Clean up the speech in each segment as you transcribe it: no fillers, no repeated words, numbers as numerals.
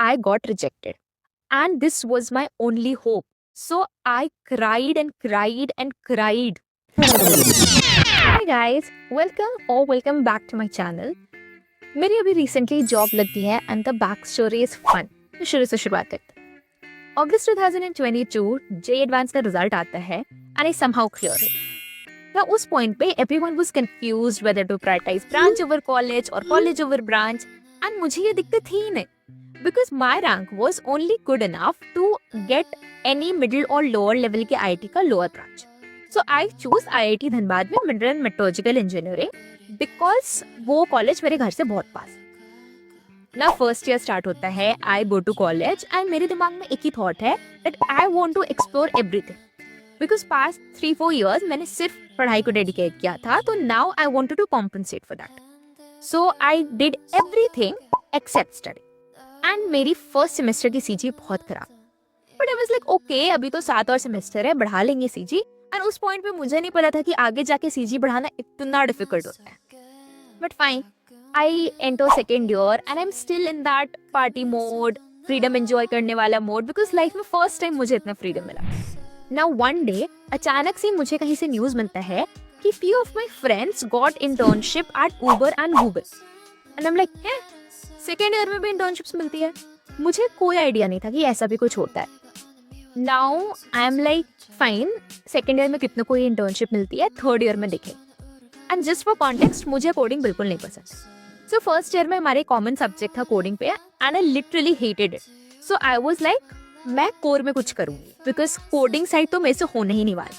I got rejected. And this was my only hope. So I cried and cried and cried. Hi guys, welcome back to my channel. मेरी अभी recently job लगी है and the back story is fun. तो शुरू से शुरुआत करते हैं. अगस्त 2022 जे एडवांस का रिजल्ट आता है and I somehow clear it. Now उस पॉइंट पे everyone was confused whether to prioritize branch over college और कॉलेज ओवर ब्रांच. एंड मुझे ये दिक्कत थी नहीं because my rank was only good enough to get any middle or lower level के IIT का lower branch. So I choose IIT Dhanbad में mineral meteorological engineering because वो कॉलेज मेरे घर से बहुत पास. ना फर्स्ट ईयर स्टार्ट होता है, I go to college and मेरे दिमाग में एक ही थॉट है that I want to explore everything. Because past 3-4 years मैंने सिर्फ पढ़ाई को डेडिकेट किया था, तो now I wanted to compensate for that. So I did everything except study. And मेरी फर्स्ट सेमेस्टर की सीजी बहुत खराब. But I was like okay, अभी तो 7 और सेमेस्टर है, बढ़ा लेंगे सीजी. एंड उस पॉइंट पे मुझे नहीं पता था कि आगे जाके सीजी बढ़ाना इतना डिफिकल्ट होता है. But fine, I enter second year and I am still in that party mode, freedom enjoy करने वाला मोड, बिकॉज लाइफ में फर्स्ट टाइम मुझे इतना फ्रीडम मिला. नाउ वन डे अचानक से मुझे कहीं से न्यूज मिलता है कि few of my friends got internship at Uber and Google. And I am like, है सेकेंड ईयर में भी इंटर्नशिप्स मिलती है? मुझे कोई आइडिया नहीं था कि ऐसा भी कुछ होता है. Now I am like fine, second year में कितने कोई इंटर्नशिप मिलती है, थर्ड ईयर में देखें. एंड जस्ट फॉर कॉन्टेक्स्ट, मुझे कोडिंग बिल्कुल नहीं पसंद. सो फर्स्ट ईयर में हमारे कॉमन सब्जेक्ट था कोडिंग पे and I literally hated it. So I was like मैं कोर में कुछ करूंगी बिकॉज कोडिंग साइड तो मेरे से होने ही नहीं वाली.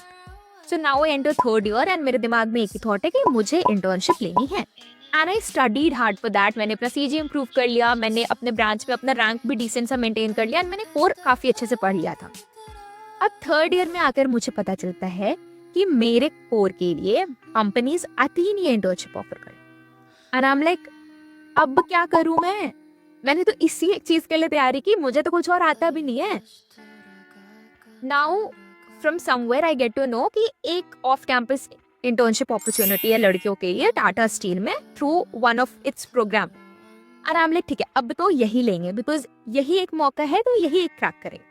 So now I enter third year and मेरे दिमाग में एक ही थॉट है कि मुझे इंटर्नशिप लेनी है. And I studied hard for that. मैंने अपना सीजी इम्प्रूव कर लिया, मैंने अपने ब्रांच में अपना रैंक भी डिसेंट सा मेंटेन कर लिया एंड मैंने कोर काफ़ी अच्छे से पढ़ लिया था. अब थर्ड ईयर में आकर मुझे पता चलता है कि मेरे कोर के लिए कंपनीज आती ही नहीं है इंटर्नशिप ऑफर कर. एंड आई एम लाइक अब क्या करूं मैं? मैंने तो इसी एक चीज़ के लिए तैयारी की, मुझे तो कुछ और आता भी नहीं है. Now from somewhere I get to know कि एक ऑफ कैंपस इंटर्नशिप अपॉर्चुनिटी है लड़कियों के लिए टाटा स्टील में through one of its program. और आई एम लाइक ठीक है, अब तो यही लेंगे बिकॉज यही एक मौका है, तो यही एक क्रैक करेंगे.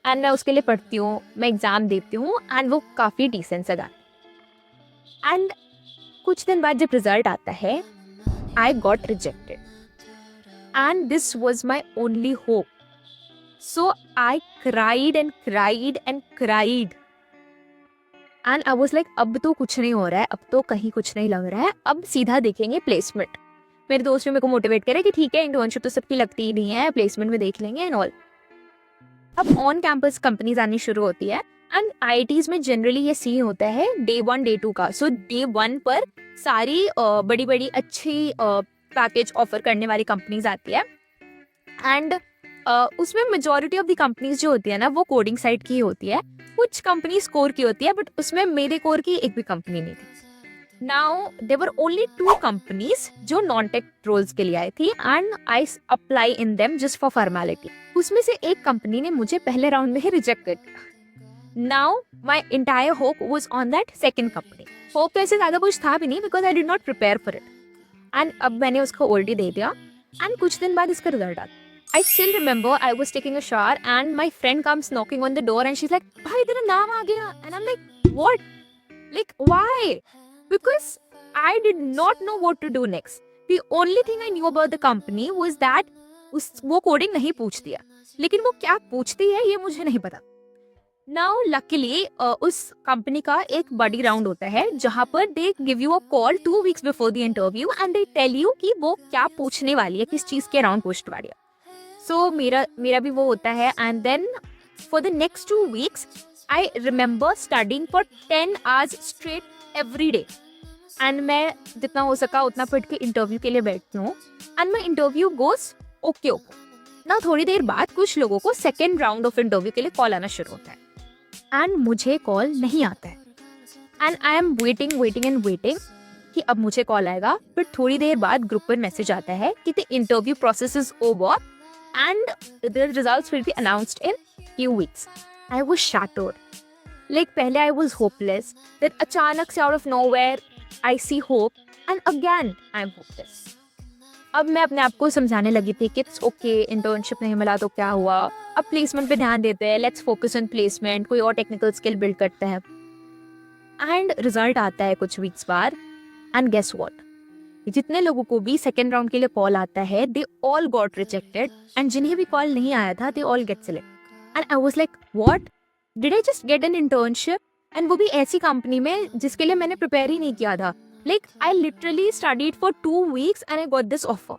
एंड मैं उसके लिए पढ़ती हूँ, मैं एग्जाम देती हूँ एंड वो काफ़ी डिसेंट सा जाता. एंड कुछ दिन बाद जब रिजल्ट आता है, I got rejected and this was my only hope. So I cried and cried and cried. And I was like अब तो कुछ नहीं हो रहा है, अब तो कहीं कुछ नहीं लग रहा है, अब सीधा देखेंगे प्लेसमेंट. मेरे दोस्त ने मेरे को मोटिवेट करे कि ठीक है, इंटर्नशिप तो सबकी लगती ही नहीं है, प्लेसमेंट में देख लेंगे एंड ऑल. अब ऑन कैंपस कंपनीज आनी शुरू होती है एंड आईआईटीज में जनरली ये सीन होता है डे 1 डे 2 का. सो डे 1 पर सारी बड़ी बड़ी अच्छी पैकेज ऑफर करने वाली कंपनीज आती है एंड उसमें मेजॉरिटी ऑफ द कंपनीज जो होती है ना, वो कोडिंग साइड की होती है. कुछ कंपनीज कोर की होती है, बट उसमें मेरे कोर की एक भी कंपनी नहीं थी. Now there were only 2 companies जो नॉन टेक रोल्स के लिए आई थी and I apply in them just for formality. उसमें से एक कंपनी ने मुझे पहले राउंड में ही रिजेक्ट कर दिया. Now my entire hope was on that second company. Hope तो ऐसे ज्यादा कुछ था भी नहीं because I did not prepare for it. And अब मैंने उसको ऑलरेडी दे दिया एंड कुछ दिन बाद इसका रिजल्ट आता. I still remember I was taking a shower and my friend comes knocking on the door and she's like, "भाई तेरा नाम आ गया." And I'm like, "What? Like why?" Because I did not know what to do next. The only thing I knew about the company was that वो coding नहीं पूछती है, लेकिन वो क्या पूछती है ये मुझे नहीं पता. Now luckily उस कंपनी का एक बड़ी राउंड होता है जहाँ पर they give you a call 2 weeks before the interview and they tell you कि वो क्या पूछने वाली है, किस चीज़ के राउंड पूछने वाली है. सो मेरा भी वो होता है and then for the next 2 weeks I remember studying for 10 hours straight every day. एंड मैं जितना हो सका उतना पढ़ के इंटरव्यू के लिए बैठती हूँ and my interview goes okay okay. ना थोड़ी देर बाद कुछ लोगों को सेकेंड राउंड ऑफ इंटरव्यू के लिए कॉल आना शुरू होता है एंड मुझे कॉल नहीं आता है. एंड आई एम वेटिंग कि अब मुझे कॉल आएगा. फिर थोड़ी देर बाद ग्रुप पर मैसेज आता है कि the interview process is over and the results will be announced in few weeks. I was shattered. Like पहले I was hopeless. Then अचानक से out of nowhere I see hope and again I'm hopeless. अब मैं अपने आप को समझाने लगी थी कि इट्स ओके, इंटर्नशिप नहीं मिला तो क्या हुआ, अब प्लेसमेंट पे ध्यान देते हैं, लेट्स फोकस ऑन प्लेसमेंट, कोई और टेक्निकल स्किल बिल्ड करते हैं। एंड रिजल्ट आता है कुछ वीक्स बाद, एंड गेस व्हाट, जितने लोगों को भी सेकेंड राउंड के लिए कॉल आता है they all got rejected, and जिन्हें भी कॉल नहीं आया था they all get select. And I was like what, did I just get an internship, and वो भी ऐसी कंपनी में जिसके लिए मैंने प्रिपेयर ही नहीं किया था। Like I literally studied for 2 weeks and I got this offer,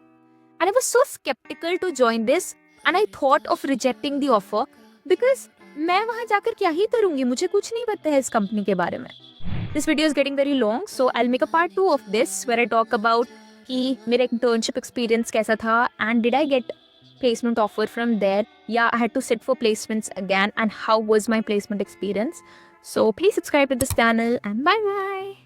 and I was so skeptical to join this, and I thought of rejecting the offer because मैं वहां जाकर क्या ही करूंगी, मुझे कुछ नहीं पता है इस कंपनी के बारे में। This video is getting very long, so I'll make a part 2 of this where I talk about कि मेरा internship experience कैसा था, and did I get placement offer from there? Yeah, I had to sit for placements again, and how was my placement experience? So please subscribe to this channel, and bye bye.